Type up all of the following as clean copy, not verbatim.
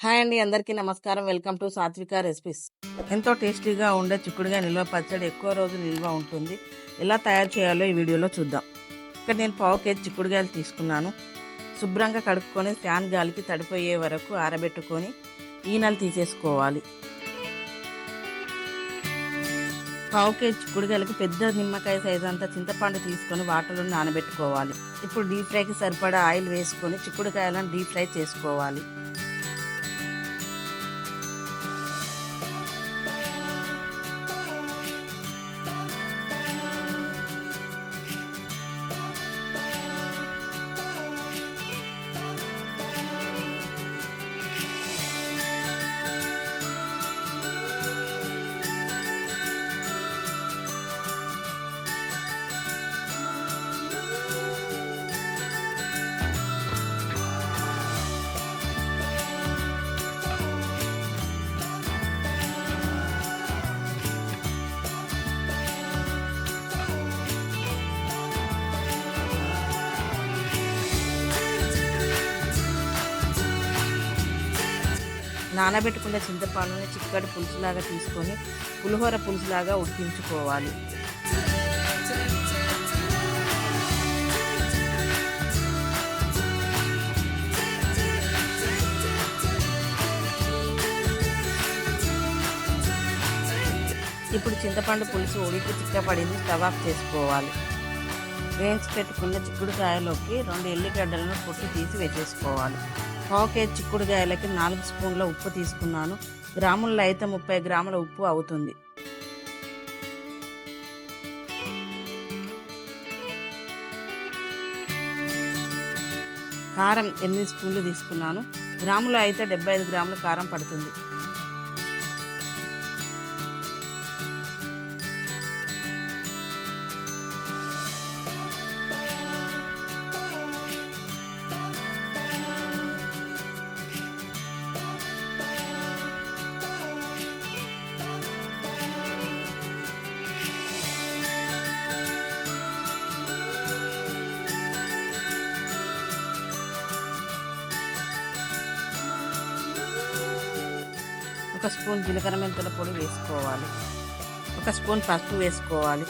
Hi అండి, అందరికీ నమస్కారం. వెల్కమ్ టు సాత్విక రెసిపీస్. ఎంతో టేస్టీగా ఉండే చిక్కుడుగాయ నిల్వ పచ్చడి ఎక్కువ రోజులు నిల్వ ఉంటుంది. ఎలా తయారు చేయాలో ఈ వీడియోలో చూద్దాం. ఇక్కడ నేను పావు కేజీ చిక్కుడుగాయలు తీసుకున్నాను. శుభ్రంగా కడుక్కొని ఫ్యాన్ గాలికి తడిపోయే వరకు ఆరబెట్టుకొని ఈనెలు తీసేసుకోవాలి. పావు కేజీ చిక్కుడుగాయలకి పెద్ద నిమ్మకాయ సైజు అంతా చింతపండు తీసుకొని వాటర్లో నానబెట్టుకోవాలి. ఇప్పుడు డీప్ ఫ్రైకి సరిపడా ఆయిల్ వేసుకొని చిక్కుడుకాయలను డీప్ ఫ్రై చేసుకోవాలి. నానబెట్టుకున్న చింతపండుని చిక్కటి పులుసులాగా తీసుకొని పులిహోర పులుసులాగా ఉడికించుకోవాలి. ఇప్పుడు చింతపండు పులుసు ఉడికి చిక్కపడింది, స్టవ్ ఆఫ్ చేసుకోవాలి. వేయించి పెట్టుకున్న చిక్కుడుకాయలోకి 2 ఎల్లిగడ్డలను పొట్టు తీసి వేసేసుకోవాలి. పావు కేజీ చిక్కుడుకాయలకి 4 స్పూన్ల ఉప్పు తీసుకున్నాను. గ్రాముల్లో అయితే 30 గ్రాముల ఉప్పు అవుతుంది. కారం 8 స్పూన్లు తీసుకున్నాను. గ్రాములో అయితే 75 గ్రాముల కారం పడుతుంది. ఒక స్పూన్ జీలకర్ర మెంతుల పొడి వేసుకోవాలి. 1 స్పూన్ పసుపు వేసుకోవాలి.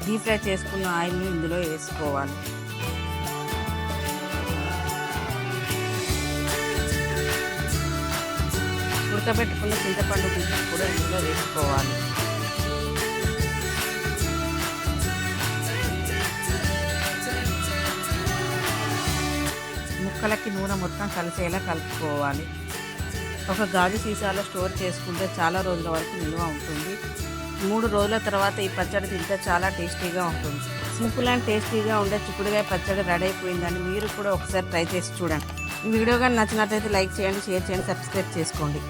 డీప్ ఫ్రై చేసుకున్న ఆయిల్ని ఇందులో వేసుకోవాలి. ఉడకబెట్టుకున్న చింతపండు గుజ్జు కూడా ఇందులో వేసుకోవాలి. ముక్కలకి నూనె మొత్తం కలిసేలా కలుపుకోవాలి. ఒక గాజు సీసాలో స్టోర్ చేసుకుంటే చాలా రోజుల వరకు నిల్వ ఉంటుంది. 3 రోజుల తర్వాత ఈ పచ్చడి తింటే చాలా టేస్టీగా ఉంటుంది. సింపుల్ అండ్ టేస్టీగా ఉండే చిక్కుడుకాయ పచ్చడి రెడీ అయిపోయిందని మీరు కూడా ఒకసారి ట్రై చేసి చూడండి. ఈ వీడియో కానీ నచ్చినట్లయితే లైక్ చేయండి, షేర్ చేయండి, సబ్స్క్రైబ్ చేసుకోండి.